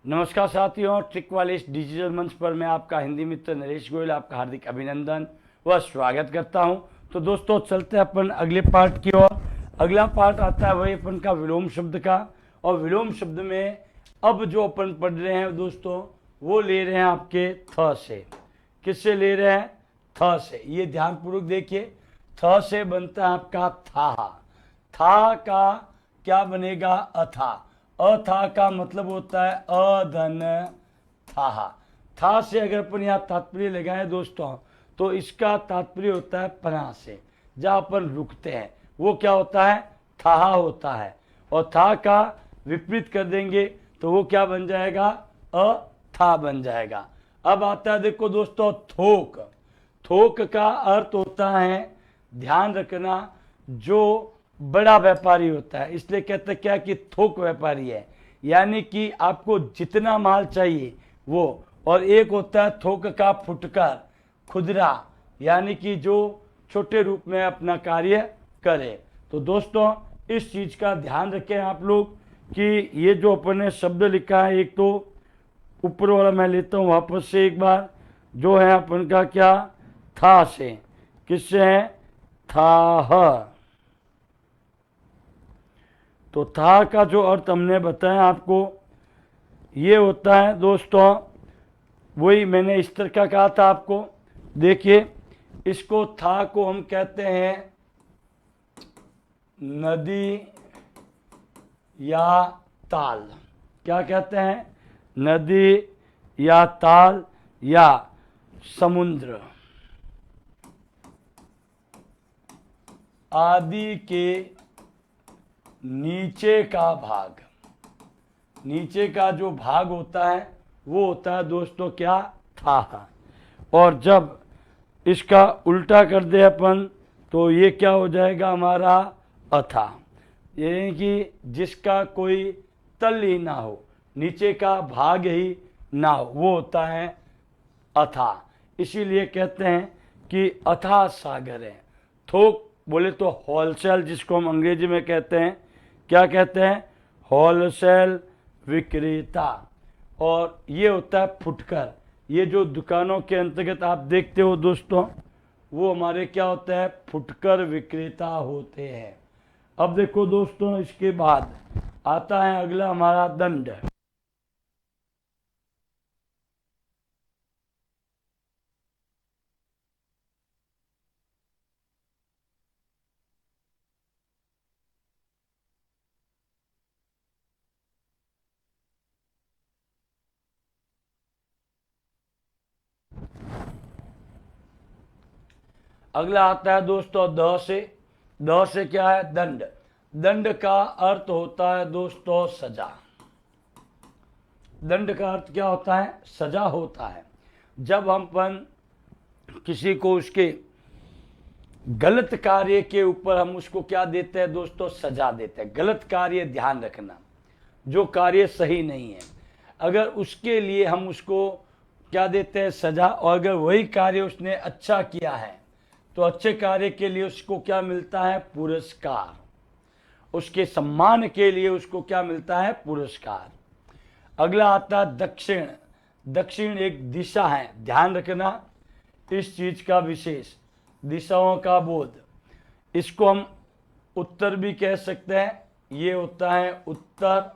नमस्कार साथियों, ट्रिक वाले इस डिजिटल मंच पर मैं आपका हिंदी मित्र नरेश गोयल आपका हार्दिक अभिनंदन व स्वागत करता हूं। तो दोस्तों चलते हैं अपन अगले पार्ट की ओर। अगला पार्ट आता है वही अपन का विलोम शब्द का। और विलोम शब्द में अब जो अपन पढ़ रहे हैं दोस्तों वो ले रहे हैं आपके थ से। किससे ले रहे हैं? थ से। ये ध्यानपूर्वक देखिए, थ से बनता है आपका था। था का क्या बनेगा? अथा। अथा का मतलब होता है अधन था। था से अगर अपन यहाँ तात्पर्य लगाएं दोस्तों तो इसका तात्पर्य होता है पनाह से, जहाँ अपन रुकते हैं वो क्या होता है? था होता है। और था का विपरीत कर देंगे तो वो क्या बन जाएगा? अथा बन जाएगा। अब आता है देखो दोस्तों थोक। थोक का अर्थ होता है, ध्यान रखना, जो बड़ा व्यापारी होता है, इसलिए कहते हैं क्या कि थोक व्यापारी है, यानी कि आपको जितना माल चाहिए वो। और एक होता है थोक का फुटकर, खुदरा, यानी कि जो छोटे रूप में अपना कार्य करे। तो दोस्तों इस चीज का ध्यान रखें आप लोग कि ये जो अपन ने शब्द लिखा है, एक तो ऊपर वाला मैं लेता हूँ वापस से एक बार, जो है अपन का क्या? था से। किससे है? था। तो था का जो अर्थ हमने बताया आपको, ये होता है दोस्तों, वही मैंने इस तरह का कहा था आपको। देखिए, इसको था को हम कहते हैं नदी या ताल। क्या कहते हैं? नदी या ताल या समुद्र आदि के नीचे का भाग। नीचे का जो भाग होता है वो होता है दोस्तों क्या? था। और जब इसका उल्टा कर दे अपन तो ये क्या हो जाएगा हमारा? अथा। यानी कि जिसका कोई तल ही ना हो, नीचे का भाग ही ना हो, वो होता है अथा। इसीलिए कहते हैं कि अथाह सागर है। थोक बोले तो होलसेल, जिसको हम अंग्रेजी में कहते हैं, क्या कहते हैं? होलसेल विक्रेता। और ये होता है फुटकर। ये जो दुकानों के अंतर्गत आप देखते हो दोस्तों, वो हमारे क्या होते हैं? फुटकर विक्रेता होते हैं। अब देखो दोस्तों, इसके बाद आता है अगला हमारा दंड। अगला आता है दोस्तों द से। द से क्या है? दंड। दंड का अर्थ होता है दोस्तों सजा। दंड का अर्थ क्या होता है? सजा होता है। जब हम किसी को उसके गलत कार्य के ऊपर हम उसको क्या देते हैं दोस्तों? सजा देते हैं। गलत कार्य, ध्यान रखना, जो कार्य सही नहीं है, अगर उसके लिए हम उसको क्या देते हैं? सजा। और अगर वही कार्य उसने अच्छा किया है तो अच्छे कार्य के लिए उसको क्या मिलता है? पुरस्कार। उसके सम्मान के लिए उसको क्या मिलता है? पुरस्कार। अगला आता है दक्षिण। दक्षिण एक दिशा है, ध्यान रखना इस चीज का विशेष, दिशाओं का बोध। इसको हम उत्तर भी कह सकते हैं। ये होता है उत्तर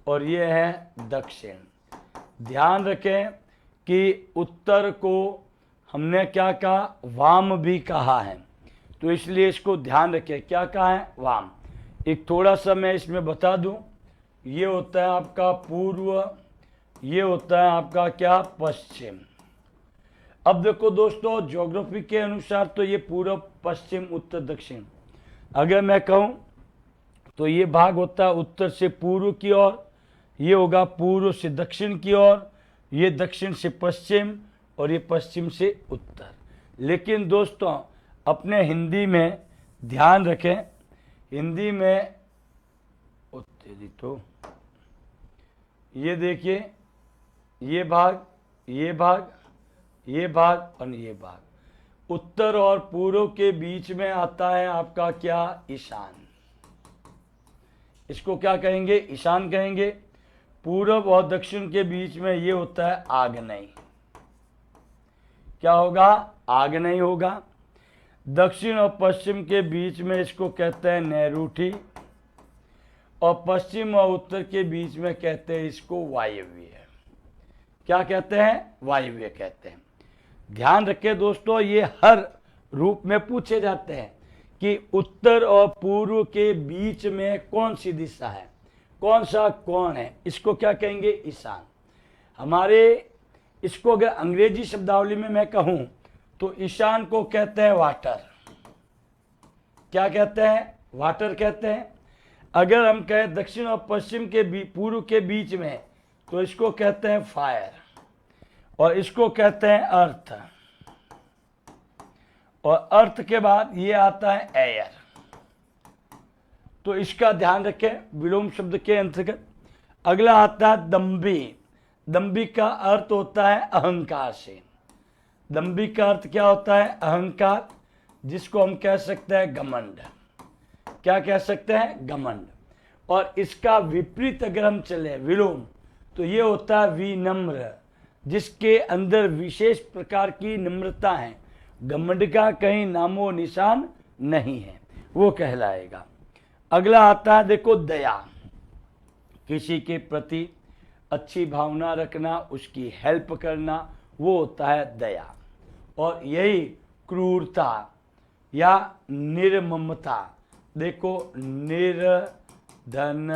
और ये है दक्षिण। ध्यान रखें कि उत्तर को हमने क्या कहा? वाम भी कहा है, तो इसलिए इसको ध्यान रखें। क्या कहा है? वाम। एक थोड़ा सा मैं इसमें बता दूं, ये होता है आपका पूर्व, ये होता है आपका क्या? पश्चिम। अब देखो दोस्तों, ज्योग्राफी के अनुसार तो ये पूर्व, पश्चिम, उत्तर, दक्षिण। अगर मैं कहूं तो ये भाग होता है उत्तर से पूर्व की ओर, ये होगा पूर्व से दक्षिण की ओर, ये दक्षिण से पश्चिम और ये पश्चिम से उत्तर। लेकिन दोस्तों अपने हिंदी में ध्यान रखें, हिंदी में तो ये देखिए, ये भाग, ये भाग, ये भाग और ये भाग। उत्तर और पूर्व के बीच में आता है आपका क्या? ईशान। इसको क्या कहेंगे? ईशान कहेंगे। पूर्व और दक्षिण के बीच में ये होता है आग्नेय। क्या होगा? आग्नेय होगा। दक्षिण और पश्चिम के बीच में इसको कहते हैं नैऋति, और पश्चिम और उत्तर के बीच में कहते हैं इसको वायव्य। क्या कहते हैं? वायव्य कहते हैं। ध्यान रखें दोस्तों, ये हर रूप में पूछे जाते हैं कि उत्तर और पूर्व के बीच में कौन सी दिशा है, कौन सा कोण है, इसको क्या कहेंगे? ईशान। हमारे इसको अगर अंग्रेजी शब्दावली में मैं कहूं तो ईशान को कहते हैं वाटर। क्या कहते हैं? वाटर कहते हैं। अगर हम कहें दक्षिण और पश्चिम के पूर्व के बीच में तो इसको कहते हैं फायर, और इसको कहते हैं अर्थ, और अर्थ के बाद ये आता है एयर। तो इसका ध्यान रखें विलोम शब्द के अंतर्गत। अगला आता है दम्भी। दम्भी का अर्थ होता है अहंकार से। दम्भी का अर्थ क्या होता है? अहंकार, जिसको हम कह सकते हैं घमंड। क्या कह सकते हैं? घमंड। और इसका विपरीत अगर हम चले विलोम, तो ये होता है विनम्र, जिसके अंदर विशेष प्रकार की नम्रता है, घमंड का कहीं नामो निशान नहीं है, वो कहलाएगा। अगला आता है देखो दया। किसी के प्रति अच्छी भावना रखना, उसकी हेल्प करना, वो होता है दया। और यही क्रूरता या निर्ममता, देखो निर्धन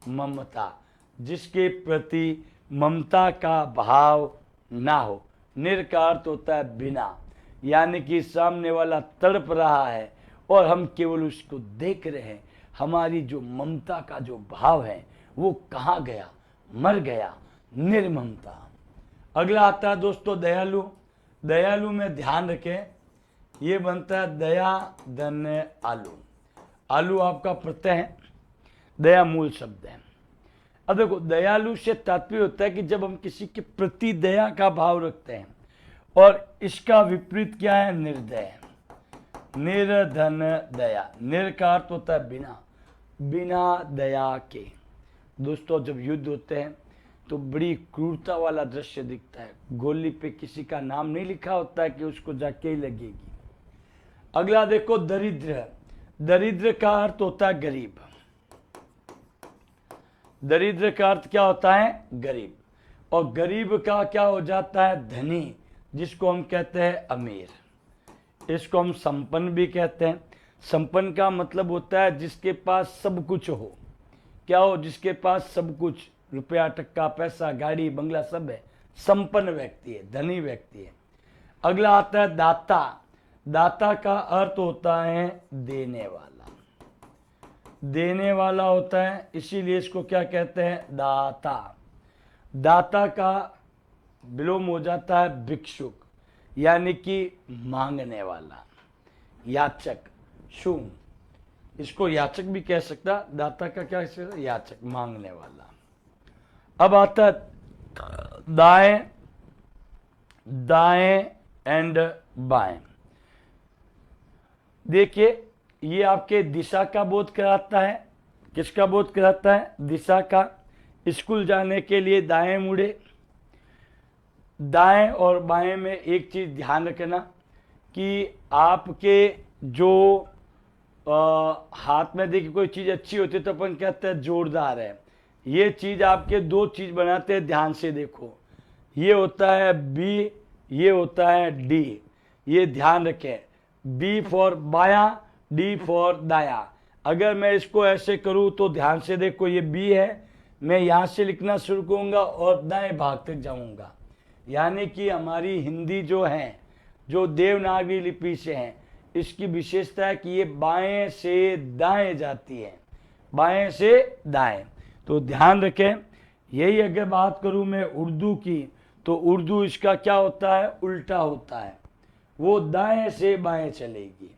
ममता, जिसके प्रति ममता का भाव ना हो। निर का अर्थ होता है बिना, यानी कि सामने वाला तड़प रहा है और हम केवल उसको देख रहे हैं। हमारी जो ममता का जो भाव है वो कहाँ गया? मर गया। निर्ममता। अगला आता है दोस्तों दयालु। दयालु में ध्यान रखें, ये बनता है दया धन्य आलू। आलू आपका प्रत्यय है, दया मूल शब्द है। अब देखो दयालु से तात्पर्य होता है कि जब हम किसी के प्रति दया का भाव रखते हैं, और इसका विपरीत क्या है? निर्दय। निर्धन दया। निर का अर्थ होता है बिना, बिना दया के। दोस्तों जब युद्ध होते हैं तो बड़ी क्रूरता वाला दृश्य दिखता है। गोली पे किसी का नाम नहीं लिखा होता है कि उसको जाके ही लगेगी। अगला देखो दरिद्र। दरिद्र का अर्थ होता है गरीब। दरिद्र का अर्थ क्या होता है? गरीब। और गरीब का क्या हो जाता है? धनी, जिसको हम कहते हैं अमीर। इसको हम संपन्न भी कहते हैं। संपन्न का मतलब होता है जिसके पास सब कुछ हो। क्या हो? जिसके पास सब कुछ, रुपया टक्का पैसा गाड़ी बंगला सब है, संपन्न व्यक्ति है, धनी व्यक्ति है। अगला आता है दाता। दाता का अर्थ होता है देने वाला। देने वाला होता है, इसीलिए इसको क्या कहते हैं? दाता। दाता का विलोम हो जाता है भिक्षुक, यानी कि मांगने वाला, याचक, शूम। इसको याचक भी कह सकता, दाता का क्या कह सकता? याचक, मांगने वाला। अब आता दाएं, दाएं एंड बाएं। देखिए ये आपके दिशा का बोध कराता है। किसका बोध कराता है? दिशा का। स्कूल जाने के लिए दाएं मुड़े। दाएं और बाएं में एक चीज ध्यान रखना कि आपके जो हाथ में देखिए कोई चीज अच्छी होती है तो अपन कहते हैं जोरदार है। ये चीज आपके दो चीज बनाते हैं, ध्यान से देखो। ये होता है बी, ये होता है डी। ये ध्यान रखें, बी फॉर बायां, डी फॉर दाया। अगर मैं इसको ऐसे करूं तो ध्यान से देखो, ये बी है, मैं यहां से लिखना शुरू करूंगा और दाएं भाग तक जाऊंगा। यानी कि हमारी हिंदी जो है, जो देवनागरी लिपि से है, इसकी विशेषता है कि ये बाएं से दाएं जाती है, बाएं से दाएं। तो ध्यान रखें। यही अगर बात करूं मैं उर्दू की, तो उर्दू इसका क्या होता है? उल्टा होता है, वो दाएं से बाएं चलेगी।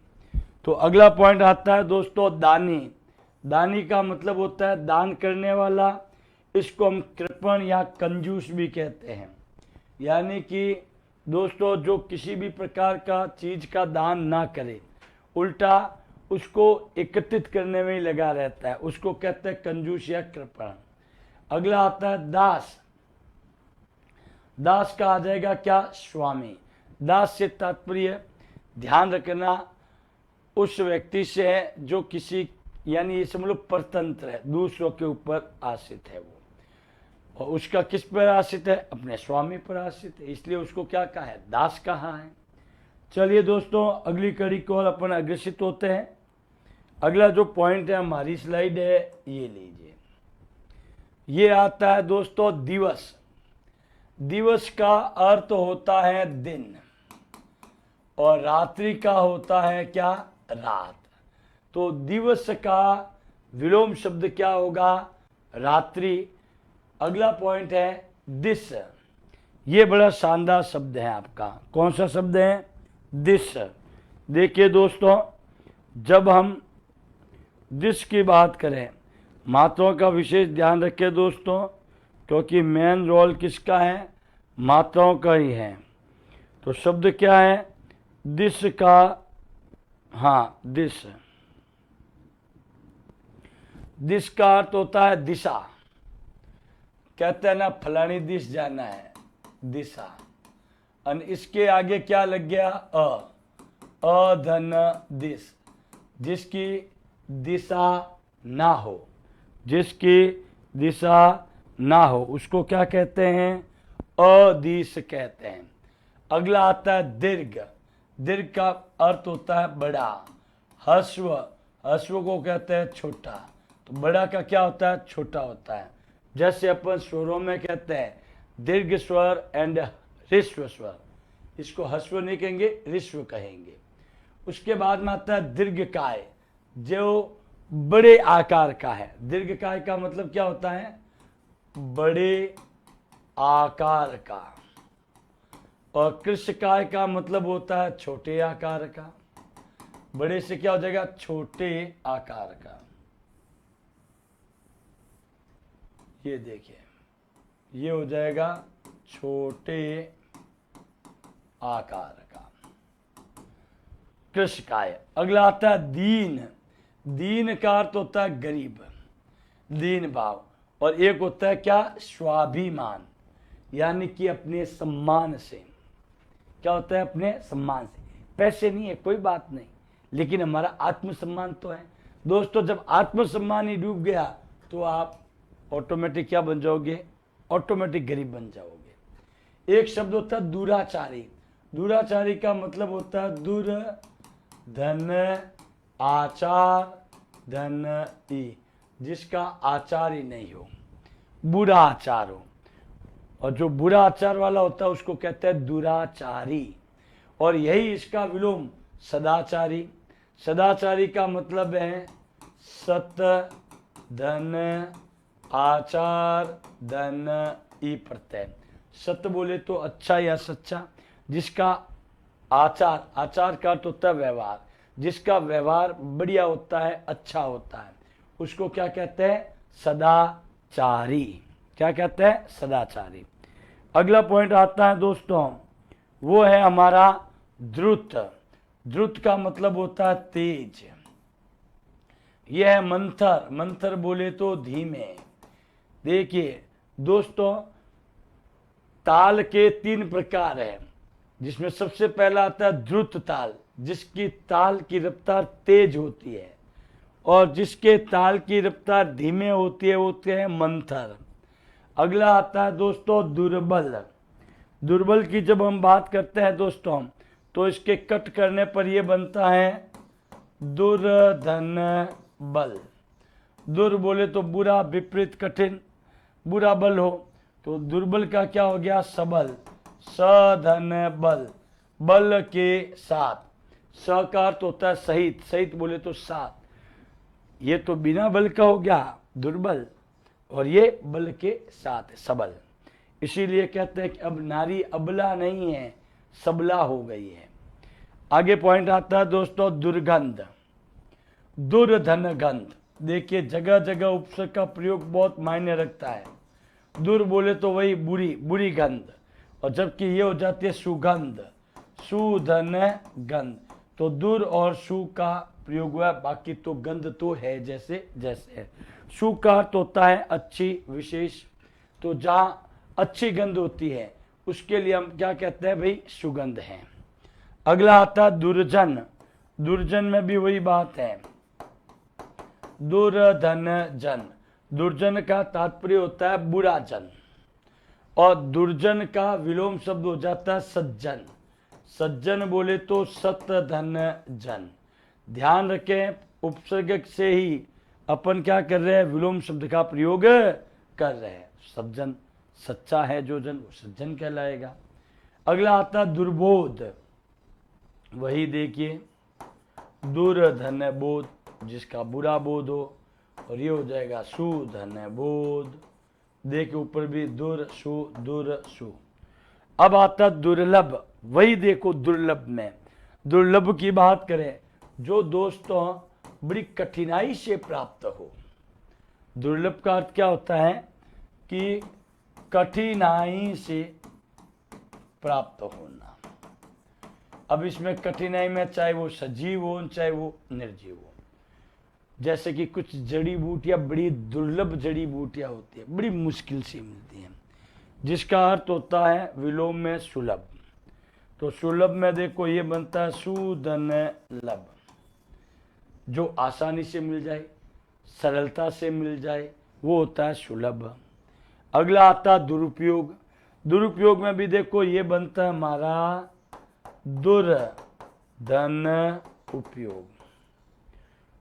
तो अगला पॉइंट आता है दोस्तों दानी। दानी का मतलब होता है दान करने वाला। इसको हम कृपण या कंजूस भी कहते हैं। यानी कि दोस्तों जो किसी भी प्रकार का चीज का दान ना करे, उल्टा उसको एकत्रित करने में ही लगा रहता है, उसको कहते हैं कंजूस या कृपण। अगला आता है दास। दास का आ जाएगा क्या? स्वामी। दास से तात्पर्य ध्यान रखना उस व्यक्ति से है जो किसी यानी ये समझ लो परतंत्र है, दूसरों के ऊपर आश्रित है वो, और उसका किस पर आश्रित है? अपने स्वामी पर आश्रित है, इसलिए उसको क्या कहा है? दास कहा है। चलिए दोस्तों अगली कड़ी को और अपन अग्रसित होते हैं। अगला जो पॉइंट है हमारी स्लाइड है, ये लीजिए। ये आता है दोस्तों दिवस। दिवस का अर्थ होता है दिन और रात्रि का होता है क्या? रात। तो दिवस का विलोम शब्द क्या होगा? रात्रि। अगला पॉइंट है दिस। ये बड़ा शानदार शब्द है आपका। कौन सा शब्द है? दिस। देखिए दोस्तों, जब हम दिस की बात करें, मात्राओं का विशेष ध्यान रखें दोस्तों, क्योंकि मेन रोल किसका है? मात्राओं का ही है। तो शब्द क्या है? दिस का, हाँ दिस। दिस का अर्थ होता है दिशा। कहते हैं ना फलानी दिश जाना है, दिशा। और इसके आगे क्या लग गया? अधन दिस, जिसकी दिशा ना हो, जिसकी दिशा ना हो उसको क्या कहते हैं? अदिश कहते हैं। अगला आता है दीर्घ। दीर्घ का अर्थ होता है बड़ा। हस्व, हस्व को कहते हैं छोटा। तो बड़ा का क्या होता है? छोटा होता है। जैसे अपन स्वरों में कहते हैं दीर्घ स्वर एंड ह्रस्व स्वर, इसको हस्व नहीं कहेंगे, ह्रस्व कहेंगे। उसके बाद में आता है दीर्घकाय, जो बड़े आकार का है। दीर्घकाय का मतलब क्या होता है? बड़े आकार का। और कृष्णकाय का मतलब होता है छोटे आकार का। बड़े से क्या हो जाएगा? छोटे आकार का। ये देखिए, ये हो जाएगा छोटे आकार का, कृष्णकाय। अगला आता है दीन। दीन का अर्थ होता है गरीब, दीन भाव। और एक होता है क्या? स्वाभिमान, यानी कि अपने सम्मान से। क्या होता है? अपने सम्मान से। पैसे नहीं है कोई बात नहीं, लेकिन हमारा आत्मसम्मान तो है दोस्तों। जब आत्मसम्मान ही डूब गया तो आप ऑटोमेटिक क्या बन जाओगे? ऑटोमेटिक गरीब बन जाओगे। एक शब्द होता है दुराचारी। दुराचारी का मतलब होता है दुर, धन, आचार, धन ई, जिसका आचार ही नहीं हो, बुरा आचार हो। और जो बुरा आचार वाला होता है उसको कहते हैं दुराचारी। और यही इसका विलोम सदाचारी। सदाचारी का मतलब है सत, धन, आचार, धन ई प्रत्यय। सत्य बोले तो अच्छा या सच्चा, जिसका आचार, आचार का अर्थ होता है व्यवहार, जिसका व्यवहार बढ़िया होता है, अच्छा होता है, उसको क्या कहते हैं? सदाचारी। क्या कहते हैं? सदाचारी। अगला पॉइंट आता है दोस्तों, वो है हमारा द्रुत। द्रुत का मतलब होता है तेज। यह है मंथर। मंथर बोले तो धीमे। देखिए दोस्तों, ताल के 3 प्रकार हैं, जिसमें सबसे पहला आता है द्रुत ताल, जिसकी ताल की रफ्तार तेज होती है, और जिसके ताल की रफ्तार धीमे होती है होते हैं मंथर। अगला आता है दोस्तों दुर्बल। दुर्बल की जब हम बात करते हैं दोस्तों, तो इसके कट करने पर यह बनता है दुर्धन बल। दुर बोले तो बुरा, विपरीत, कठिन, बुरा बल हो, तो दुर्बल का क्या हो गया? सबल। सधन बल, बल के साथ। स का अर्थ होता है सहित, सहित बोले तो साथ। ये तो बिना बल का हो गया दुर्बल, और ये बल के साथ सबल। इसीलिए कहते हैं कि अब नारी अबला नहीं है, सबला हो गई है। आगे पॉइंट आता है दोस्तों दुर्गंध। दुर्धन गंध। देखिए जगह जगह उपसर्ग का प्रयोग बहुत मायने रखता है। दुर बोले तो वही बुरी, बुरी गंध, और जबकि ये हो जाती है सुगंध, सुधन गंध। तो दुर और सु का प्रयोग हुआ है, बाकी तो गंध तो है जैसे जैसे है। सु का अर्थ होता है अच्छी, विशेष। तो जहाँ अच्छी गंध होती है उसके लिए हम क्या कहते हैं भाई, सुगंध है। अगला आता है दुर्जन। दुर्जन में भी वही बात है, दुर्धन जन। दुर्जन का तात्पर्य होता है बुरा जन, और दुर्जन का विलोम शब्द हो जाता है सज्जन। सज्जन बोले तो सत धन जन। ध्यान रखें, उपसर्ग से ही अपन क्या कर रहे हैं, विलोम शब्द का प्रयोग कर रहे हैं। सज्जन, सच्चा है जो जन, वो सज्जन कहलाएगा। अगला आता है दुर्बोध। वही देखिए, दुर्धन बोध, जिसका बुरा बोध हो, और ये हो जाएगा सुधन बोध। देखिए ऊपर भी दुर सु। अब आता दुर्लभ। वही देखो दुर्लभ में, दुर्लभ की बात करें जो दोस्तों बड़ी कठिनाई से प्राप्त हो। दुर्लभ का अर्थ क्या होता है कि कठिनाई से प्राप्त होना। अब इसमें कठिनाई में चाहे वो सजीव हो चाहे वो निर्जीव हो, जैसे कि कुछ जड़ी बूटियां बड़ी दुर्लभ जड़ी बूटियां होती है, बड़ी मुश्किल से मिलती हैं, जिसका अर्थ होता है विलोम में सुलभ। तो सुलभ में देखो ये बनता है सुधन लभ, जो आसानी से मिल जाए, सरलता से मिल जाए, वो होता है सुलभ। अगला आता है दुरुपयोग। दुरुपयोग में भी देखो ये बनता है हमारा दुर्धन उपयोग,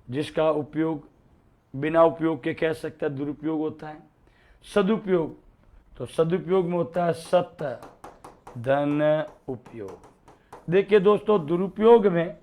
जिसका उपयोग बिना उपयोग के कह सकते हैं दुरुपयोग होता है। सदुपयोग, तो सदुपयोग में होता है सत धन उपयोग। देखिए दोस्तों, दुरुपयोग में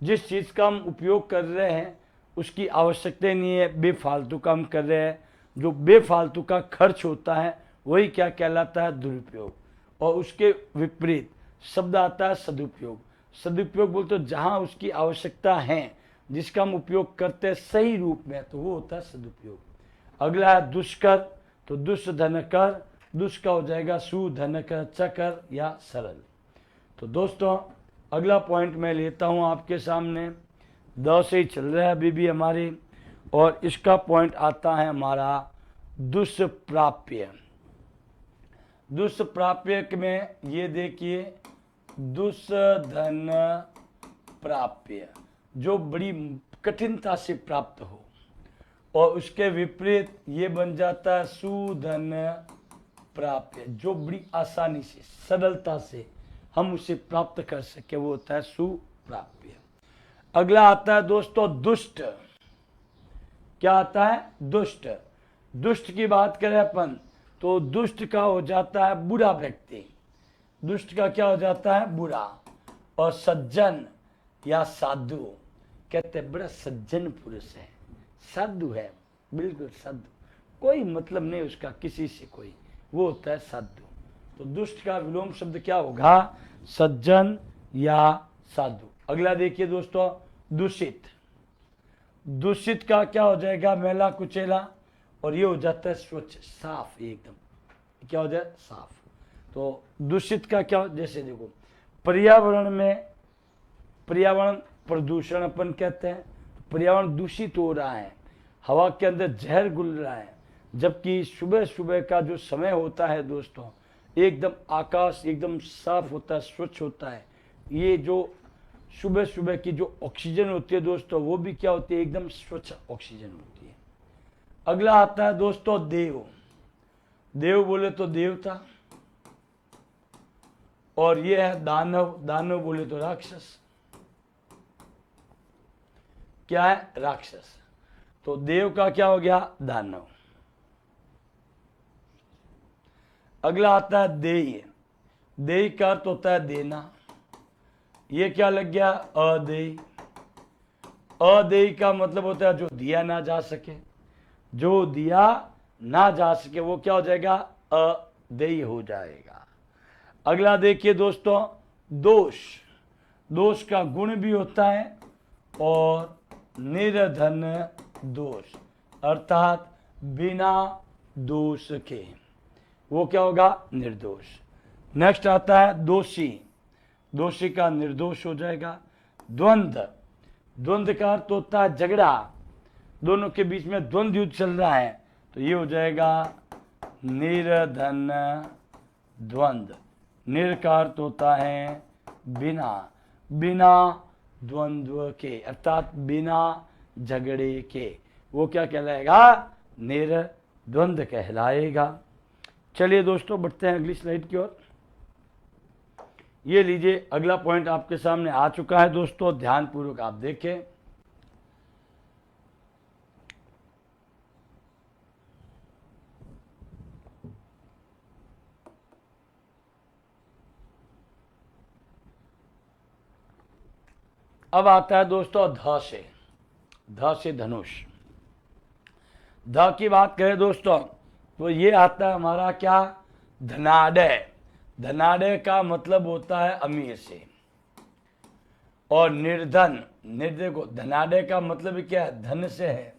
जिस चीज का हम उपयोग कर रहे हैं उसकी आवश्यकता नहीं है, बेफालतू का हम कर रहे हैं, जो बेफालतू का खर्च होता है वही क्या कहलाता है, दुरुपयोग। और उसके विपरीत शब्द आता है सदुपयोग। सदुपयोग बोलते तो जहां उसकी आवश्यकता है, जिसका हम उपयोग करते हैं सही रूप में, तो वो होता है सदुपयोग। अगला है दुष्कर। तो दुष्ट धन कर, दुष्ट का हो जाएगा सुधन कर, चकर या सरल। तो दोस्तों अगला पॉइंट मैं लेता हूं आपके सामने, 10 से ही चल रहा है अभी भी हमारे, और इसका पॉइंट आता है हमारा दुष्प्राप्य। दुष्प्राप्य में ये देखिए दुष्धन प्राप्य, जो बड़ी कठिनता से प्राप्त हो, और उसके विपरीत ये बन जाता है सुधन प्राप्य, जो बड़ी आसानी से सरलता से हम उसे प्राप्त कर सके, वो होता है सुप्राप्य। अगला आता है दोस्तों दुष्ट। क्या आता है, दुष्ट। दुष्ट की बात करें अपन तो दुष्ट का हो जाता है बुरा व्यक्ति। दुष्ट का क्या हो जाता है, बुरा। और सज्जन या साधु, कहते हैं बड़ा सज्जन पुरुष है, साधु है, बिल्कुल साधु, कोई मतलब नहीं उसका किसी से कोई, वो होता है साधु। तो दुष्ट का विलोम शब्द क्या होगा, सज्जन या साधु। अगला देखिए दोस्तों दूषित। दूषित का क्या हो जाएगा, मैला कुचेला, और ये हो जाता है स्वच्छ, साफ एकदम। क्या हो जाए, साफ। तो दूषित का क्या, जैसे देखो पर्यावरण में, पर्यावरण प्रदूषण अपन कहते हैं, पर्यावरण दूषित हो रहा है, हवा के अंदर जहर घुल रहा है, जबकि सुबह सुबह का जो समय होता है दोस्तों, एकदम आकाश एकदम साफ होता है, स्वच्छ होता है। ये जो सुबह सुबह की जो ऑक्सीजन होती है दोस्तों, वो भी क्या होती है, एकदम स्वच्छ ऑक्सीजन होती है। अगला आता है दोस्तों देव। देव बोले तो देवता, और ये है दानव। दानव बोले तो राक्षस। क्या है, राक्षस। तो देव का क्या हो गया, दानव। अगला आता है देय। देय का अर्थ होता है देना। ये क्या लग गया, अदेय। अदेय का मतलब होता है जो दिया ना जा सके, जो दिया ना जा सके वो क्या हो जाएगा, अदेय हो जाएगा। अगला देखिए दोस्तों दोष। दोष का गुण भी होता है, और निर्धन दोष, अर्थात बिना दोष के, वो क्या होगा, निर्दोष। नेक्स्ट आता है दोषी। दोषी का निर्दोष हो जाएगा। द्वंद्व। द्वंद्व का अर्थ होता है झगड़ा, दोनों के बीच में द्वंद्व युद्ध चल रहा है, तो ये हो जाएगा निर्धन द्वंद्व। निर का अर्थ होता है बिना, बिना द्वंद्व के अर्थात बिना झगड़े के, वो क्या कहलाएगा? निर्द्वंद्व कहलाएगा। चलिए दोस्तों बढ़ते हैं अगली स्लाइड की ओर। ये लीजिए अगला पॉइंट आपके सामने आ चुका है दोस्तों, ध्यानपूर्वक आप देखें। अब आता है दोस्तों ध से धनुष। ध की बात करें दोस्तों तो ये आता है हमारा क्या? धनाढ्य। धनाढ्य का मतलब होता है अमीर से। और निर्धन, निर्धन को धनाढ्य का मतलब क्या है? धन से है।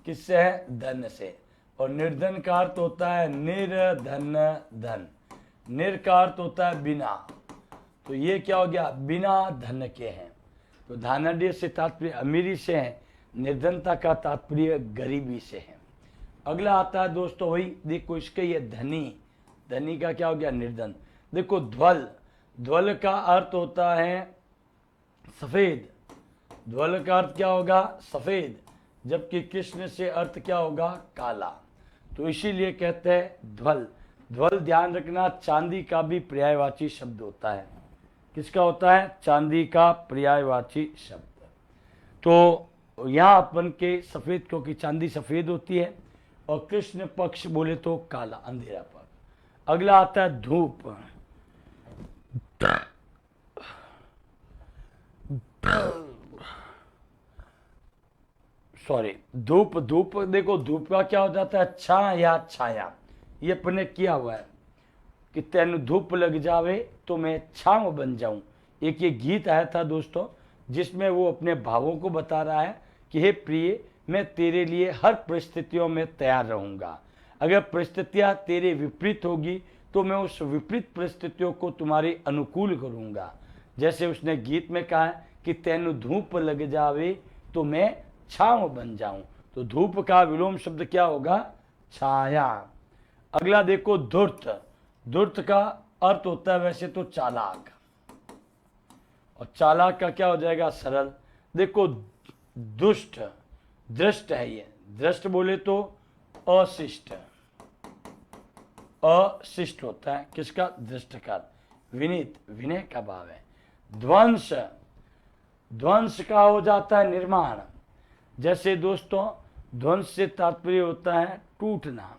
किससे है? धन से। और निर्धन का अर्थ होता है निर्धन धन। निर का अर्थ होता है बिना, तो ये क्या हो गया? बिना धन के हैं। तो धनाढ्य से तात्पर्य अमीरी से है, निर्धनता का तात्पर्य गरीबी से है। अगला आता है दोस्तों वही, देखो इसके ये धनी, धनी का क्या हो गया? निर्धन। देखो ध्वल, ध्वल का अर्थ होता है सफेद। ध्वल का अर्थ क्या होगा? सफेद। जबकि कृष्ण से अर्थ क्या होगा? काला। तो इसीलिए कहते हैं ध्वल। ध्वल ध्यान रखना चांदी का भी पर्यायवाची शब्द होता है। किसका होता है? चांदी का पर्यायवाची शब्द। तो यहाँ अपन के सफेद, क्योंकि चांदी सफेद होती है, और कृष्ण पक्ष बोले तो काला, अंधेरा पक्ष। अगला आता है धूप। सॉरी, धूप। धूप देखो, धूप का क्या हो जाता है? छा या छाया। ये अपने किया हुआ है कि तेन धूप लग जावे तो मैं छांव बन जाऊं। एक ये गीत आया था दोस्तों, जिसमें वो अपने भावों को बता रहा है कि हे प्रिय, मैं तेरे लिए हर परिस्थितियों में तैयार रहूंगा। अगर परिस्थितियां तेरे विपरीत होगी तो मैं उस विपरीत परिस्थितियों को तुम्हारे अनुकूल करूंगा। जैसे उसने गीत में कहा है कि तेनु धूप लग जावे तो मैं छांव बन जाऊं। तो धूप का विलोम शब्द क्या होगा? छाया। अगला देखो धूर्त। धूर्त का अर्थ होता है वैसे तो चालाक, और चालाक का क्या हो जाएगा? सरल। देखो दुष्ट, दृष्ट है ये। दृष्ट बोले तो अशिष्ट, अशिष्ट होता है। किसका? दृष्ट का। विनीत, विनय का भाव है। ध्वंस, ध्वंस का हो जाता है निर्माण। जैसे दोस्तों ध्वंस से तात्पर्य होता है टूटना,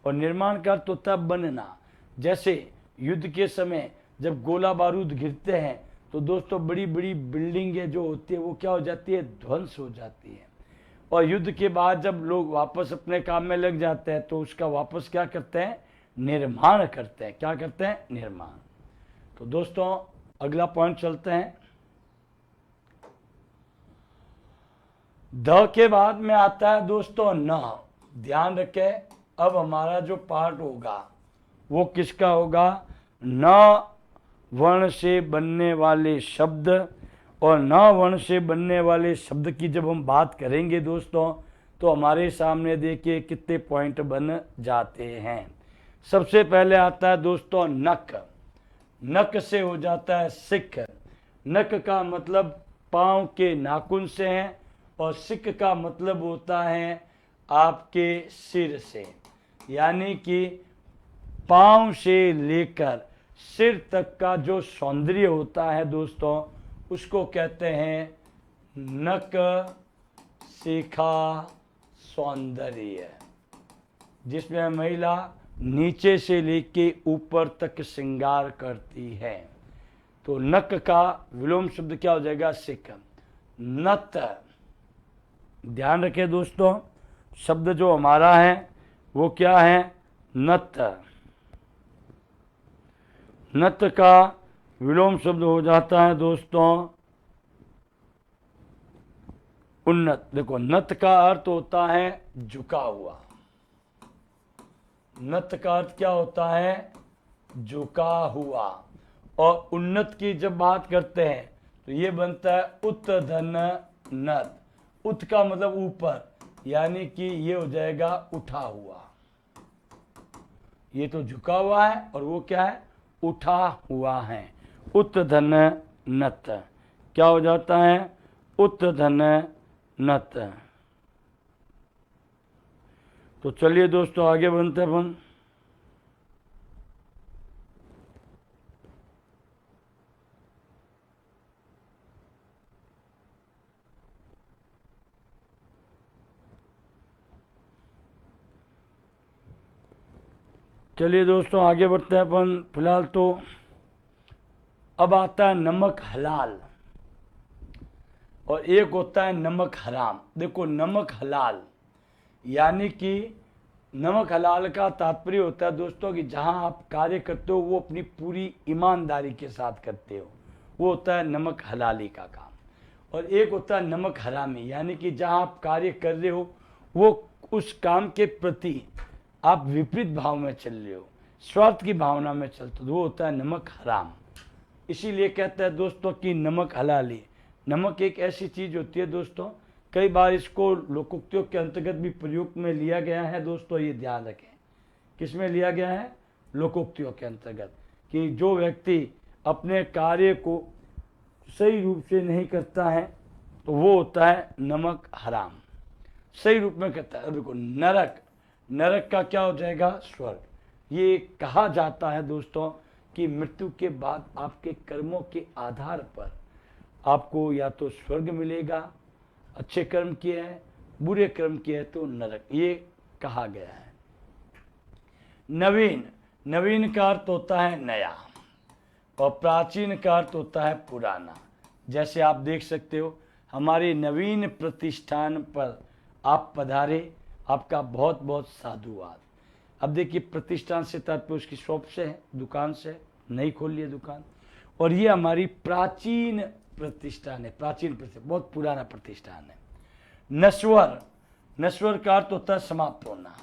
और निर्माण का अर्थ होता है बनना। जैसे युद्ध के समय जब गोला बारूद गिरते हैं तो दोस्तों बड़ी बड़ी बिल्डिंगें जो होती है वो क्या हो जाती है? ध्वंस हो जाती है। और युद्ध के बाद जब लोग वापस अपने काम में लग जाते हैं तो उसका वापस क्या करते हैं? निर्माण करते हैं। क्या करते हैं? निर्माण। तो दोस्तों अगला पॉइंट चलते हैं। ध के बाद में आता है दोस्तों न। ध्यान रखें, अब हमारा जो पार्ट होगा वो किसका होगा? न वर्ण से बनने वाले शब्द। और न वर्ण से बनने वाले शब्द की जब हम बात करेंगे दोस्तों तो हमारे सामने देखिए कितने पॉइंट बन जाते हैं। सबसे पहले आता है दोस्तों नक। नक से हो जाता है सिख। नक का मतलब पांव के नाखून से है, और सिख का मतलब होता है आपके सिर से। यानी कि पांव से लेकर सिर तक का जो सौंदर्य होता है दोस्तों उसको कहते हैं नक शिखा सौंदर्य, जिसमें महिला नीचे से लेके ऊपर तक श्रृंगार करती है। तो नक का विलोम शब्द क्या हो जाएगा? सिख। नत, ध्यान रखें दोस्तों, शब्द जो हमारा है वो क्या है? नत। नत का विलोम शब्द हो जाता है दोस्तों उन्नत। देखो नत का अर्थ होता है झुका हुआ। नत का अर्थ क्या होता है? झुका हुआ। और उन्नत की जब बात करते हैं तो ये बनता है उत धन नत। उत का मतलब ऊपर, यानी कि ये हो जाएगा उठा हुआ। ये तो झुका हुआ है और वो क्या है, उठा हुआ है। उत धन नत क्या हो जाता है, उत धन नत। तो चलिए दोस्तों आगे बढ़ते हैं अपन। चलिए दोस्तों आगे बढ़ते हैं अपन। फिलहाल तो अब आता है नमक हलाल और एक होता है नमक हराम। देखो नमक हलाल यानी कि नमक हलाल का तात्पर्य होता है दोस्तों कि जहां आप कार्य करते हो वो अपनी पूरी ईमानदारी के साथ करते हो, वो होता है नमक हलाली का काम। और एक होता है नमक हरामी, यानी कि जहां आप कार्य कर रहे हो वो उस काम के प्रति आप विपरीत भाव में चल रहे हो, स्वार्थ की भावना में चलते हो, वो होता है नमक हराम। इसीलिए कहते हैं दोस्तों कि नमक हलाली। नमक एक ऐसी चीज होती है दोस्तों, कई बार इसको लोकोक्तियों के अंतर्गत भी प्रयोग में लिया गया है दोस्तों, ये ध्यान रखें। किस में लिया गया है, लोकोक्तियों के अंतर्गत, कि जो व्यक्ति अपने कार्य को सही रूप से नहीं करता है तो वो होता है नमक हराम। सही रूप में कहता है, देखो नरक, नरक का क्या हो जाएगा, स्वर्ग। ये कहा जाता है दोस्तों कि मृत्यु के बाद आपके कर्मों के आधार पर आपको या तो स्वर्ग मिलेगा, अच्छे कर्म किए हैं, बुरे कर्म किए हैं तो नरक, ये कहा गया है। नवीन, नवीन का अर्थ होता है नया और प्राचीन का अर्थ होता है पुराना। जैसे आप देख सकते हो हमारे नवीन प्रतिष्ठान पर आप पधारे, आपका बहुत बहुत साधुवाद। अब देखिए प्रतिष्ठान से तात्पर्य उसकी शॉप से है, दुकान से, नई खोल ली है दुकान। और ये हमारी प्राचीन प्रतिष्ठान है, प्राचीन प्रतिष्ठान, बहुत पुराना प्रतिष्ठान है। नश्वर, नश्वर का अर्थ होता है समाप्त होना,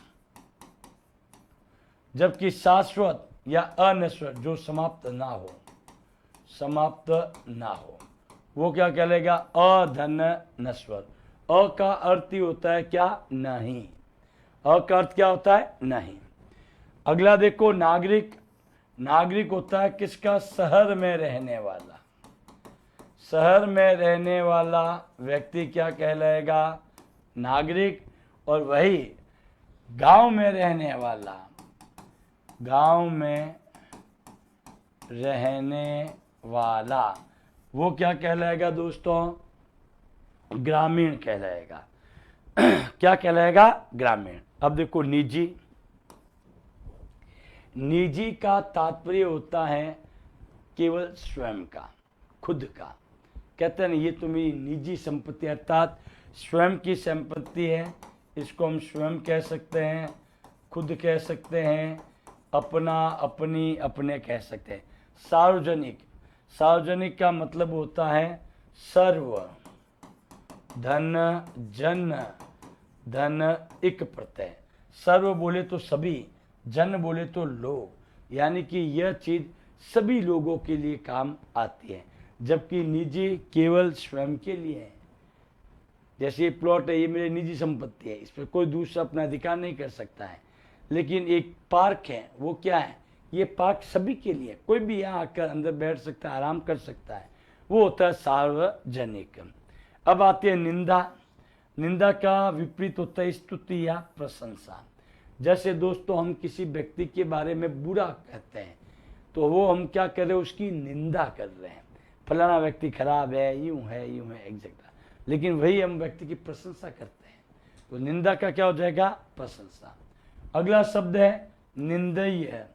जबकि शाश्वत या अनश्वर जो समाप्त ना हो, समाप्त ना हो, वो क्या कहलाएगा, अधन नश्वर। अ का अर्थ ही होता है क्या, नहीं। अ का अर्थ क्या होता है, नहीं। अगला देखो नागरिक, नागरिक होता है किसका, शहर में रहने वाला। शहर में रहने वाला व्यक्ति क्या कहलाएगा, नागरिक। और वही गांव में रहने वाला, गांव में रहने वाला वो क्या कहलाएगा दोस्तों, ग्रामीण कहलाएगा। क्या कहलाएगा, ग्रामीण। अब देखो निजी, निजी का तात्पर्य होता है केवल स्वयं का, खुद का। कहते हैं ना ये तो मेरी निजी संपत्ति, अर्थात स्वयं की संपत्ति है, इसको हम स्वयं कह सकते हैं, खुद कह सकते हैं, अपना, अपनी, अपने कह सकते हैं। सार्वजनिक, सार्वजनिक का मतलब होता है सर्व, धन, जन, धन इक प्रत्यय। सर्व बोले तो सभी, जन बोले तो लोग, यानी कि यह चीज सभी लोगों के लिए काम आती है, जबकि निजी केवल स्वयं के लिए है। जैसे ये प्लॉट है, ये मेरी निजी संपत्ति है, इस पर कोई दूसरा अपना अधिकार नहीं कर सकता है। लेकिन एक पार्क है, वो क्या है, ये पार्क सभी के लिए, कोई भी यहाँ आकर अंदर बैठ सकता है, आराम कर सकता है, वो होता है सार्वजनिक। अब आती है निंदा। निंदा का विपरीत होता है स्तुति या प्रशंसा। जैसे दोस्तों हम किसी व्यक्ति के बारे में बुरा कहते हैं तो वो हम क्या कर रहे हैं, उसकी निंदा कर रहे हैं, फलाना व्यक्ति खराब है, यूं है, यूं है, एग्जैक्टली। लेकिन वही हम व्यक्ति की प्रशंसा करते हैं, तो निंदा का क्या हो जाएगा, प्रशंसा। अगला शब्द है निंदनीय।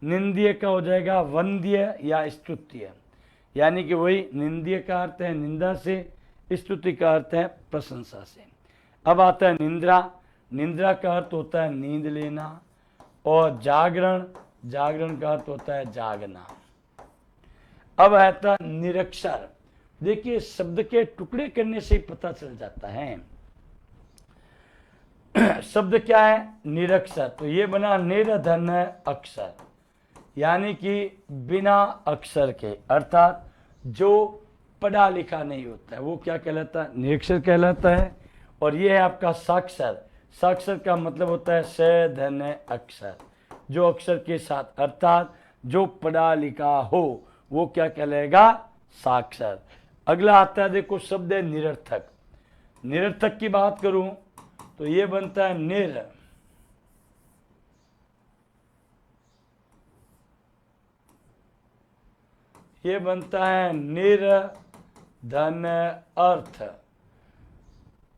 निंदीय का हो जाएगा वंद्य या स्तुत्य, यानी कि वही निंदीय का अर्थ है निंदा से, स्तुति का अर्थ है प्रशंसा से। अब आता है निंद्रा। निंद्रा का अर्थ होता है नींद लेना। और जागरण, जागरण का अर्थ होता है जागना। अब आता है निरक्षर। देखिए शब्द के टुकड़े करने से ही पता चल जाता है शब्द क्या है, निरक्षर। तो ये बना निर्धन अक्षर, यानी कि बिना अक्षर के, अर्थात जो पढ़ा लिखा नहीं होता है वो क्या कहलाता है, निरक्षर कहलाता है। और ये है आपका साक्षर। साक्षर का मतलब होता है स धन अक्षर, जो अक्षर के साथ, अर्थात जो पढ़ा लिखा हो वो क्या कहलाएगा, साक्षर। अगला आता है देखो शब्द है निरर्थक। निरर्थक की बात करूं तो ये बनता है निर, ये बनता है निर धन अर्थ,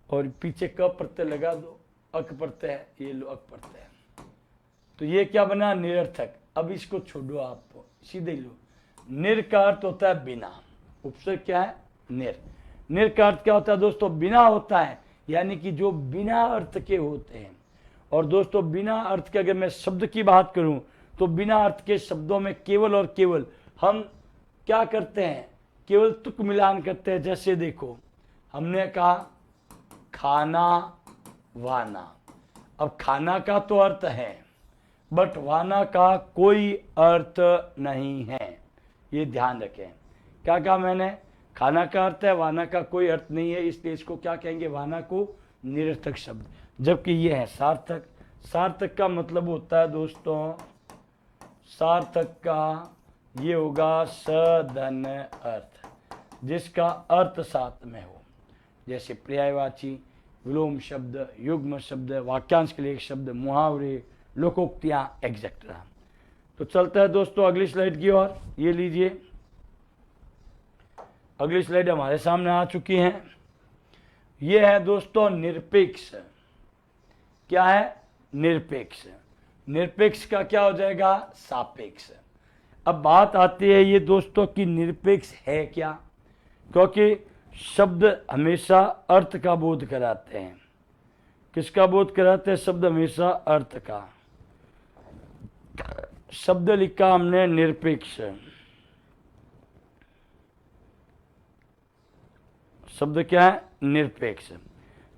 और पीछे क प्रत्यय लगा दो, अक प्रत्यय है, ये लो अक प्रत्यय है, तो ये क्या बना, निरर्थक। अब इसको छोड़ो, आप सीधे लो। निर का अर्थ होता है बिना, उपसर्ग क्या है, निर। निर का अर्थ क्या होता है दोस्तों, बिना होता है, यानी कि जो बिना अर्थ के होते हैं। और दोस्तों बिना अर्थ के अगर मैं शब्द की बात करूं तो बिना अर्थ के शब्दों में केवल और केवल हम क्या करते हैं, केवल तुक मिलान करते हैं। जैसे देखो हमने कहा खाना वाना, अब खाना का तो अर्थ है बट वाना का कोई अर्थ नहीं है, ये ध्यान रखें। क्या कहा मैंने, खाना का अर्थ है, वाना का कोई अर्थ नहीं है, इसलिए इसको क्या कहेंगे, वाना को निरर्थक शब्द। जबकि ये है सार्थक। सार्थक का मतलब होता है दोस्तों, सार्थक का ये होगा सधन अर्थ, जिसका अर्थ साथ में हो। जैसे पर्यायवाची, विलोम शब्द, युग्म शब्द, वाक्यांश के लिए एक शब्द, मुहावरे, लोकोक्तियां, एग्जेक्ट्रा। तो चलता है दोस्तों अगली स्लाइड की ओर। ये लीजिए, अगली स्लाइड हमारे सामने आ चुकी है। ये है दोस्तों निरपेक्ष। क्या है, निरपेक्ष। निरपेक्ष का क्या हो जाएगा, सापेक्ष। अब बात आती है ये दोस्तों कि निरपेक्ष है क्या, क्योंकि शब्द हमेशा अर्थ का बोध कराते हैं। किसका बोध कराते हैं, शब्द हमेशा अर्थ का। शब्द लिखा हमने निरपेक्ष, शब्द क्या है, निरपेक्ष।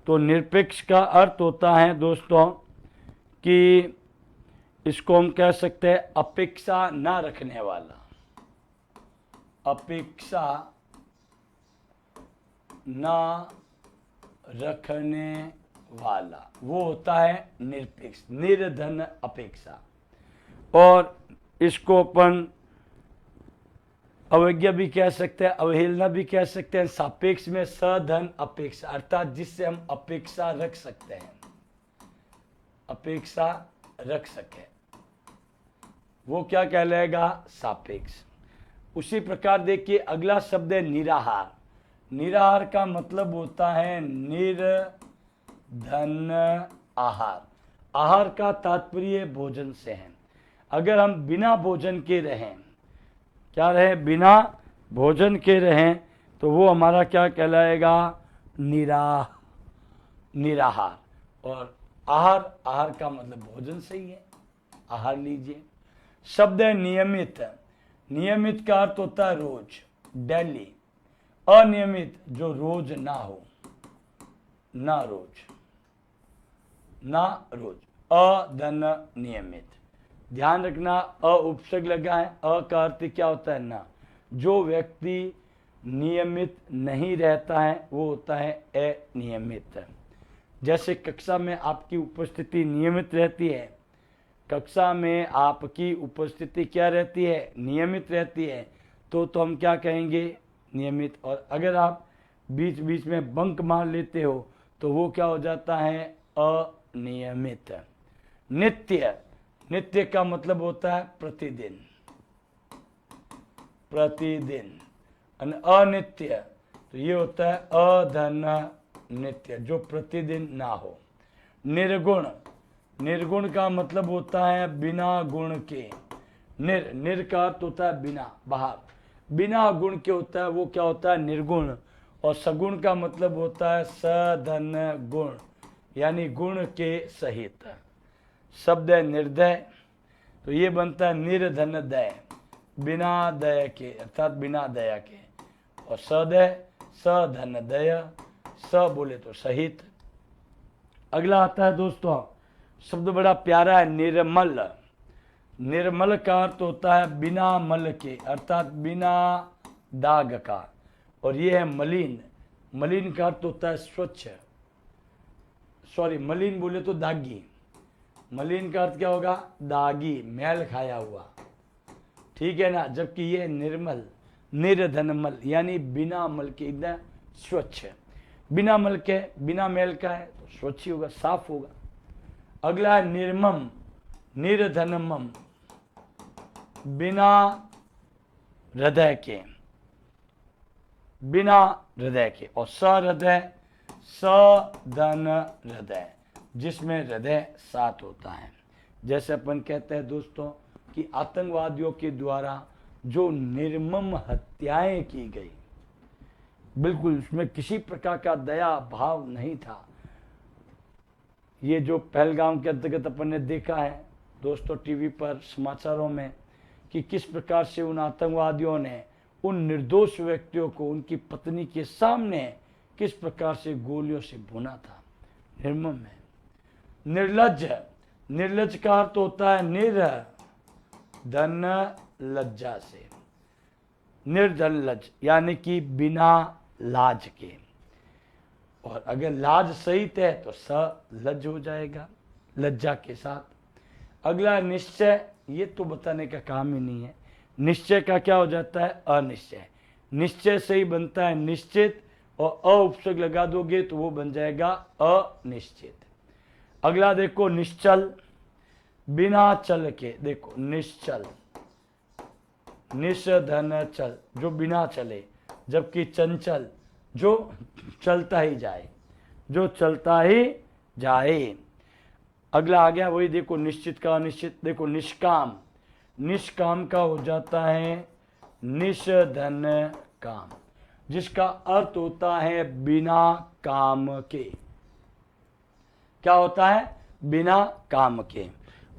तो निरपेक्ष का अर्थ होता है दोस्तों कि इसको हम कह सकते हैं अपेक्षा ना रखने वाला। अपेक्षा ना रखने वाला वो होता है निरपेक्ष, निर्धन अपेक्षा। और इसको अपन अवज्ञा भी कह सकते हैं, अवहेलना भी कह सकते हैं। सापेक्ष में सधन अपेक्षा, अर्थात जिससे हम अपेक्षा रख सकते हैं, अपेक्षा रख सके, वो क्या कहलाएगा, सापेक्ष। उसी प्रकार देखिए अगला शब्द है निराहार। निराहार का मतलब होता है निर्धन आहार। आहार का तात्पर्य भोजन से है। अगर हम बिना भोजन के रहें, क्या रहे, बिना भोजन के रहें, तो वो हमारा क्या कहलाएगा, निराहार। और आहार, आहार का मतलब भोजन से ही है, आहार लीजिए। शब्द है नियमित। नियमित का अर्थ होता है रोज, डेली। अनियमित जो रोज ना हो, ना रोज, ना रोज, अधन नियमित। ध्यान रखना, अ उपसर्ग लगा है, अ का अर्थ क्या होता है, ना। जो व्यक्ति नियमित नहीं रहता है वो होता है अनियमित। जैसे कक्षा में आपकी उपस्थिति नियमित रहती है, कक्षा में आपकी उपस्थिति क्या रहती है, नियमित रहती है, तो हम क्या कहेंगे, नियमित। और अगर आप बीच बीच में बंक मार लेते हो तो वो क्या हो जाता है, अनियमित। नित्य, नित्य का मतलब होता है प्रतिदिन, प्रतिदिन। अनित्य तो ये होता है अधन नित्य, जो प्रतिदिन ना हो। निर्गुण, निर्गुण का मतलब होता है बिना गुण के। निर का अर्थ होता है बिना, बाहर, बिना गुण के होता है वो क्या होता है, निर्गुण। और सगुण का मतलब होता है सधन गुण, यानी गुण के सहित। शब्द है निर्दय, तो ये बनता है निर्धन दय, बिना दया के, अर्थात बिना दया के। और सदय, सधन दय, स बोले तो सहित। अगला आता है दोस्तों, शब्द बड़ा प्यारा है, निर्मल। निर्मल का अर्थ होता है बिना मल के, अर्थात बिना दाग का। और ये है मलिन। मलिन का अर्थ होता है स्वच्छ, सॉरी मलिन बोले तो दागी। मलिन का अर्थ क्या होगा? दागी, मैल खाया हुआ, ठीक है ना। जबकि ये निर्मल, निर्धनमल यानी बिना मल के, एकदम स्वच्छ। बिना मल के, बिना मैल का है तो स्वच्छ ही होगा, साफ होगा। अगला है निर्मम, निर्धनमम, बिना हृदय के, बिना हृदय के। और सहृदय, सधन हृदय, जिसमें हृदय साथ होता है। जैसे अपन कहते हैं दोस्तों कि आतंकवादियों के द्वारा जो निर्मम हत्याएं की गई, बिल्कुल उसमें किसी प्रकार का दया भाव नहीं था। ये जो पहलगाम के अंतर्गत अपन ने देखा है दोस्तों टीवी पर, समाचारों में, कि किस प्रकार से उन आतंकवादियों ने उन निर्दोष व्यक्तियों को उनकी पत्नी के सामने किस प्रकार से गोलियों से भुना था। निर्मम है। निर्लज्ज, निर्लज्ज का अर्थ होता है निर्धन लज्जा से, निर्धन लज्ज यानी कि बिना लाज के। और अगर लाज सहित है तो सलज्ज हो जाएगा, लज्जा के साथ। अगला निश्चय, ये तो बताने का काम ही नहीं है। निश्चय का क्या हो जाता है? अनिश्चय। निश्चय से ही बनता है निश्चित, और अ उपसर्ग लगा दोगे तो वो बन जाएगा अनिश्चित। अगला देखो निश्चल, बिना चल के, देखो निश्चल, निषधन चल, जो बिना चले। जबकि चंचल, जो चलता ही जाए, जो चलता ही जाए। अगला आ गया वही देखो निश्चित का अनिश्चित। देखो निष्काम, निष्काम का हो जाता है निषधन काम, जिसका अर्थ होता है बिना काम के। क्या होता है? बिना काम के।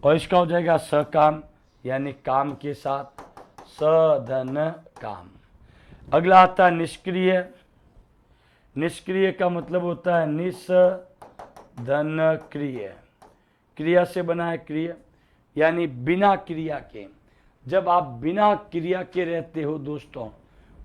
और इसका हो जाएगा सकाम, यानी काम के साथ, सधन काम। अगला आता है निष्क्रिय। निष्क्रिय का मतलब होता है निषधन क्रिय, क्रिया से बना है क्रिय, यानी बिना क्रिया के। जब आप बिना क्रिया के रहते हो दोस्तों,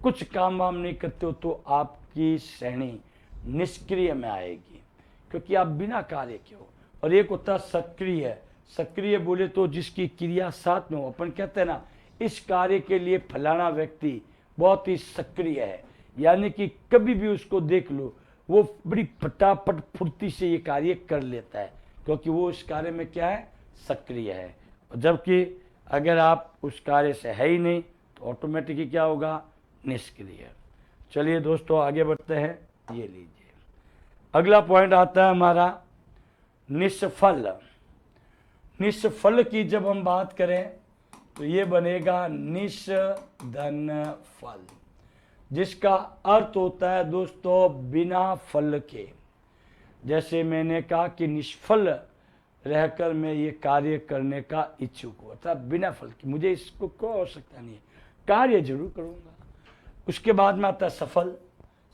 कुछ काम वाम नहीं करते हो, तो आपकी श्रेणी निष्क्रिय में आएगी, क्योंकि आप बिना कार्य के हो। और एक होता है सक्रिय। सक्रिय बोले तो जिसकी क्रिया साथ में हो। अपन कहते हैं ना, इस कार्य के लिए फलाना व्यक्ति बहुत ही सक्रिय है, यानी कि कभी भी उसको देख लो वो बड़ी फटाफट फुर्ती से ये कार्य कर लेता है, क्योंकि वो इस कार्य में क्या है? सक्रिय है। जबकि अगर आप उस कार्य से है ही नहीं तो ऑटोमेटिकली क्या होगा? निष्क्रिय। चलिए दोस्तों आगे बढ़ते हैं, ये लीजिए। अगला पॉइंट आता है हमारा निष्फल। निष्फल की जब हम बात करें तो ये बनेगा निष्धन फल, जिसका अर्थ होता है दोस्तों बिना फल के। जैसे मैंने कहा कि निष्फल रहकर मैं ये कार्य करने का इच्छुक हूँ, अर्थात बिना फल के, मुझे इसको कोई आवश्यकता नहीं है, कार्य जरूर करूँगा। उसके बाद में आता है सफल।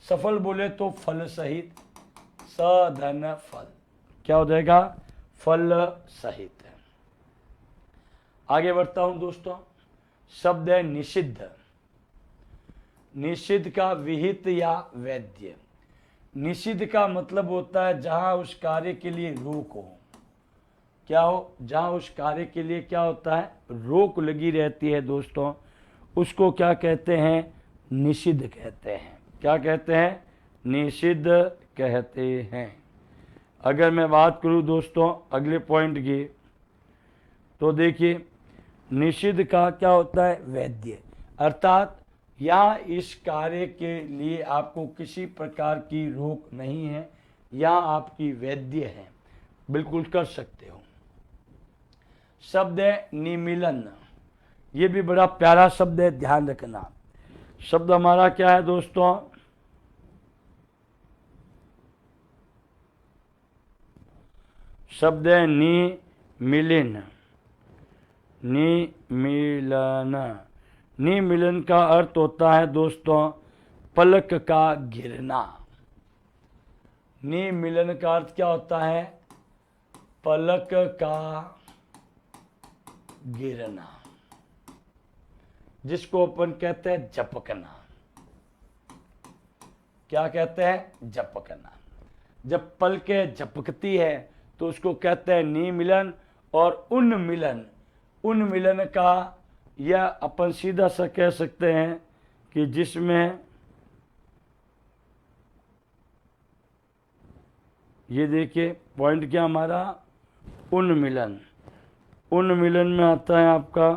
सफल बोले तो फल सहित, सधन फल, क्या हो जाएगा? फल सहित। आगे बढ़ता हूं दोस्तों। शब्द है निषिद्ध। निषिद्ध का विहित या वैद्य। निषिद्ध का मतलब होता है जहां उस कार्य के लिए रोक हो। क्या हो? जहां उस कार्य के लिए क्या होता है? रोक लगी रहती है दोस्तों, उसको क्या कहते हैं? निषिद्ध कहते हैं। क्या कहते हैं? निषिद्ध कहते हैं। अगर मैं बात करूं दोस्तों अगले पॉइंट की, तो देखिए निषिद्ध का क्या होता है? वैद्य, अर्थात या इस कार्य के लिए आपको किसी प्रकार की रोक नहीं है, या आपकी वैद्य है, बिल्कुल कर सकते हो। शब्द है निमीलन। ये भी बड़ा प्यारा शब्द है, ध्यान रखना। शब्द हमारा क्या है दोस्तों? शब्द है निमीलन। निमीलन। निमीलन का अर्थ होता है दोस्तों पलक का गिरना। निमीलन का अर्थ क्या होता है? पलक का गिरना, जिसको अपन कहते हैं झपकना। क्या कहते हैं? झपकना। जब पलकें झपकती है तो उसको कहते हैं निमिलन और उन्मिलन। उन्मिलन का या अपन सीधा सा कह सकते हैं कि जिसमें ये देखिए पॉइंट क्या हमारा, उन्मिलन। उन्मिलन में आता है आपका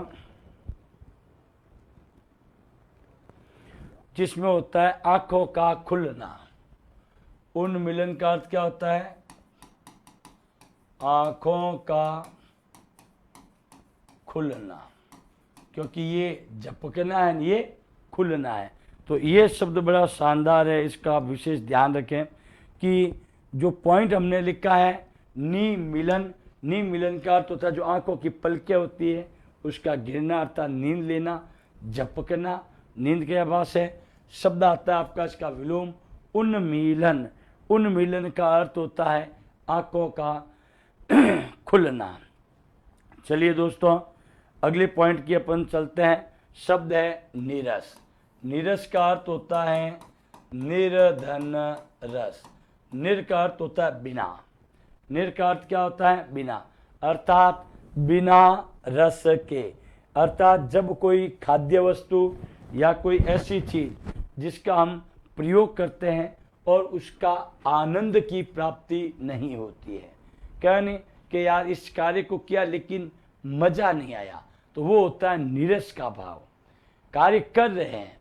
जिसमें होता है आंखों का खुलना। उन्मिलन का अर्थ क्या होता है? आंखों का खुलना, क्योंकि ये झपकना है, ये खुलना है। तो ये शब्द बड़ा शानदार है, इसका आप विशेष ध्यान रखें कि जो पॉइंट हमने लिखा है निमिलन, निमिलन का अर्थ होता है जो आंखों की पलकें होती है उसका गिरना अर्थात नींद लेना, झपकना नींद के आभास है। शब्द आता है आपका इसका विलोम उन्मीलन। उन्मीलन का अर्थ होता है आंखों का खुलना। चलिए दोस्तों अगले पॉइंट की अपन चलते हैं। शब्द है नीरस। नीरस का अर्थ होता है निर्धन रस। निर का अर्थ होता है बिना। निर का अर्थ क्या होता है? बिना, अर्थात बिना रस के। अर्थात जब कोई खाद्य वस्तु या कोई ऐसी चीज जिसका हम प्रयोग करते हैं और उसका आनंद की प्राप्ति नहीं होती है, कहने कि यार इस कार्य को किया लेकिन मजा नहीं आया, तो वो होता है नीरस का भाव। कार्य कर रहे हैं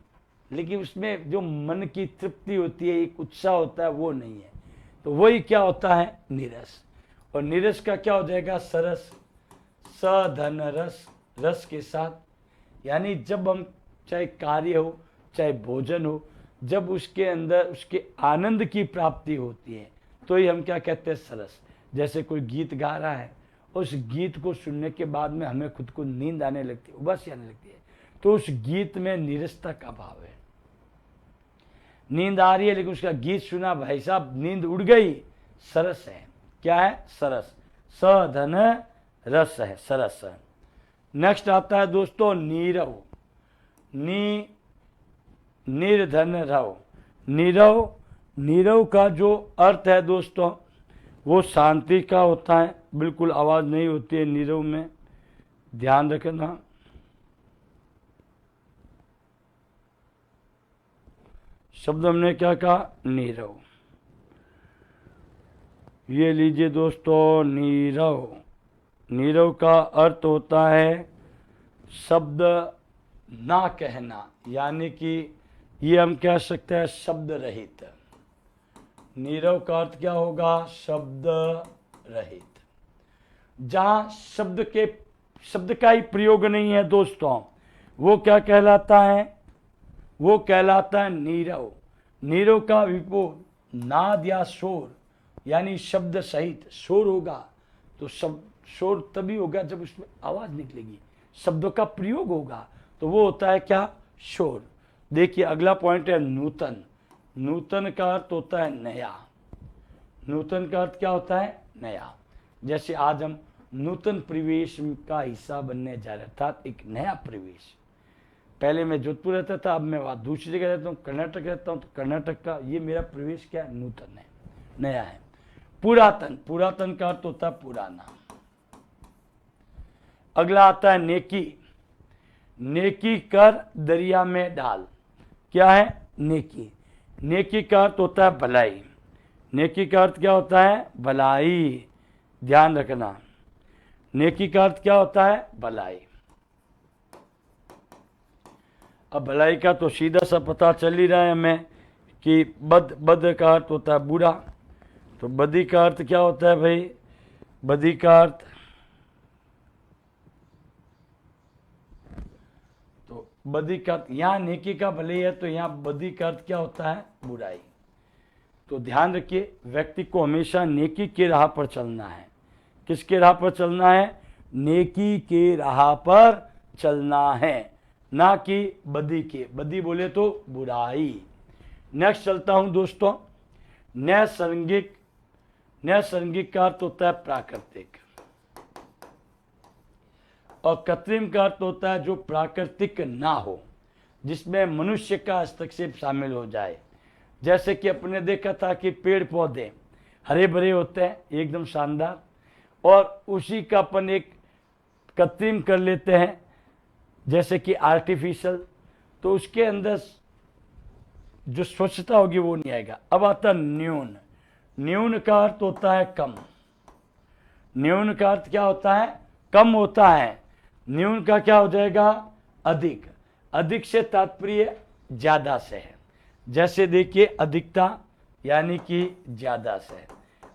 लेकिन उसमें जो मन की तृप्ति होती है, एक उत्साह होता है, वो नहीं है, तो वही क्या होता है? नीरस। और नीरस का क्या हो जाएगा? सरस। सधन रस, रस के साथ। यानी जब हम चाहे कार्य हो चाहे भोजन हो, जब उसके अंदर उसके आनंद की प्राप्ति होती है तो ही हम क्या कहते हैं? सरस। जैसे कोई गीत गा रहा है, उस गीत को सुनने के बाद में हमें खुद को नींद आने लगती है, उबासी आने लगती है, तो उस गीत में नीरसता का भाव है। नींद आ रही है लेकिन उसका गीत सुना, भाई साहब नींद उड़ गई, सरस है। क्या है? सरस। सधन रस है, सरस है। नेक्स्ट आता है दोस्तों नीरव। निर्धन रव। नीरव, नीरव का जो अर्थ है दोस्तों वो शांति का होता है, बिल्कुल आवाज नहीं होती है नीरव में, ध्यान रखना। शब्द हमने क्या कहा? नीरव। ये लीजिए दोस्तों नीरव। नीरव का अर्थ होता है शब्द ना कहना, यानी कि ये हम कह सकते हैं शब्द रहित। नीरव का अर्थ क्या होगा? शब्द रहित। जहां शब्द का ही प्रयोग नहीं है दोस्तों, वो क्या कहलाता है? वो कहलाता है नीरव। नीरव का विपो नाद या शोर, यानी शब्द सहित शोर होगा, तो शोर तभी होगा जब उसमें आवाज निकलेगी, शब्दों का प्रयोग होगा, तो वो होता है क्या? शोर। देखिए अगला पॉइंट है नूतन। नूतन का अर्थ होता है नया। नूतन का अर्थ क्या होता है? नया। जैसे आज हम नूतन प्रवेश का हिस्सा बनने जा रहे, अर्थात एक नया प्रवेश। पहले मैं जोधपुर रहता था, अब मैं वहाँ दूसरी जगह रहता हूँ, कर्नाटक रहता हूँ, तो कर्नाटक का ये मेरा प्रवेश क्या है? नूतन है, नया है। पुरातन। पुरातन का अर्थ होता है पुराना। अगला आता है नेकी। नेकी कर दरिया में डाल। क्या है? नेकी। नेकी का अर्थ होता है भलाई। नेकी का अर्थ क्या होता है? भलाई। ध्यान रखना, नेकी का अर्थ क्या होता है? भलाई। अब भलाई का तो सीधा सा पता चल ही रहा है हमें कि बद का अर्थ होता है बुरा। तो बदी का अर्थ क्या होता है भाई? बदी का अर्थ, तो बदी का अर्थ, यहाँ नेकी का भले है तो यहाँ बदी का अर्थ क्या होता है? बुराई। तो ध्यान रखिए, व्यक्ति को हमेशा नेकी के राह पर चलना है। किसके राह पर चलना है? नेकी के राह पर चलना है, ना कि बदी के। बदी बोले तो बुराई। नेक्स्ट चलता हूं दोस्तों, नैसर्गिक। नैसर्गिक का अर्थ होता है प्राकृतिक, और कृत्रिम का अर्थ होता है जो प्राकृतिक ना हो, जिसमें मनुष्य का हस्तक्षेप शामिल हो जाए। जैसे कि अपने देखा था कि पेड़ पौधे हरे भरे होते हैं एकदम शानदार, और उसी का अपन एक कृत्रिम कर लेते हैं जैसे कि आर्टिफिशियल, तो उसके अंदर जो स्वच्छता होगी वो नहीं आएगा। अब आता है न्यून। न्यून का अर्थ होता है कम। न्यून का अर्थ क्या होता है? कम होता है। न्यून का क्या हो जाएगा? अधिक। अधिक से तात्पर्य ज्यादा से है। जैसे देखिए अधिकता यानी कि ज्यादा से।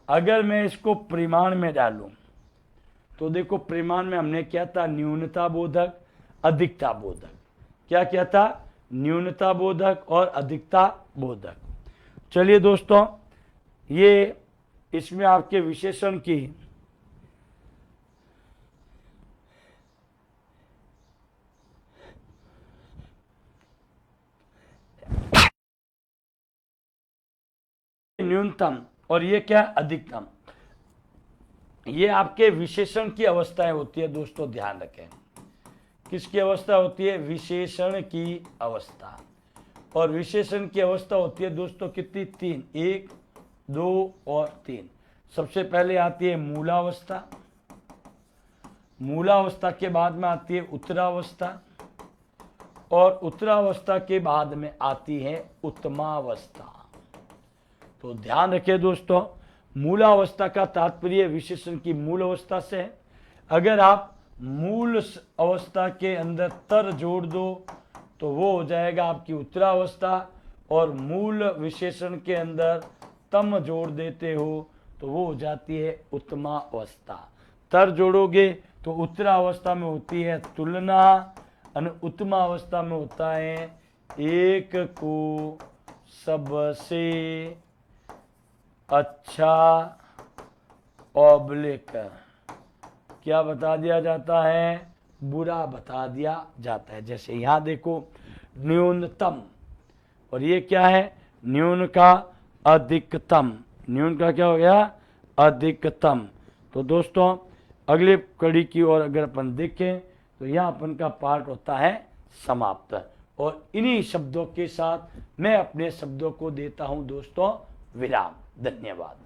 अगर मैं इसको परिमाण में डालूं तो देखो परिमाण में हमने क्या था? न्यूनता बोधक, अधिकता बोधक। क्या क्या था? न्यूनता बोधक और अधिकता बोधक। चलिए दोस्तों, ये इसमें आपके विशेषण की न्यूनतम और ये क्या? अधिकतम। ये आपके विशेषण की अवस्थाएं होती है दोस्तों, ध्यान रखें। किसकी अवस्था होती है? विशेषण की अवस्था। और विशेषण की अवस्था होती है दोस्तों कितनी? 3, 1, 2 और 3। सबसे पहले आती है मूलावस्था। मूलावस्था के बाद में आती है उत्तरावस्था, और उत्तरावस्था के बाद में आती है उत्तमावस्था। तो ध्यान रखिए दोस्तों, मूलावस्था का तात्पर्य विशेषण की मूल अवस्था से है। अगर आप मूल अवस्था के अंदर तर जोड़ दो तो वो हो जाएगा आपकी उत्तरावस्था, और मूल विशेषण के अंदर तम जोड़ देते हो तो वो हो जाती है उत्तमावस्था। तर जोड़ोगे तो उत्तरावस्था में होती है तुलना, और उत्तमावस्था में होता है एक को सबसे अच्छा ऑब्लिक क्या बता दिया जाता है? बुरा बता दिया जाता है। जैसे यहां देखो न्यूनतम, और ये क्या है? न्यून का अधिकतम। न्यून का क्या हो गया? अधिकतम। तो दोस्तों अगले कड़ी की ओर अगर अपन देखें तो यहाँ अपन का पाठ होता है समाप्त, और इन्हीं शब्दों के साथ मैं अपने शब्दों को देता हूं दोस्तों विराम। धन्यवाद।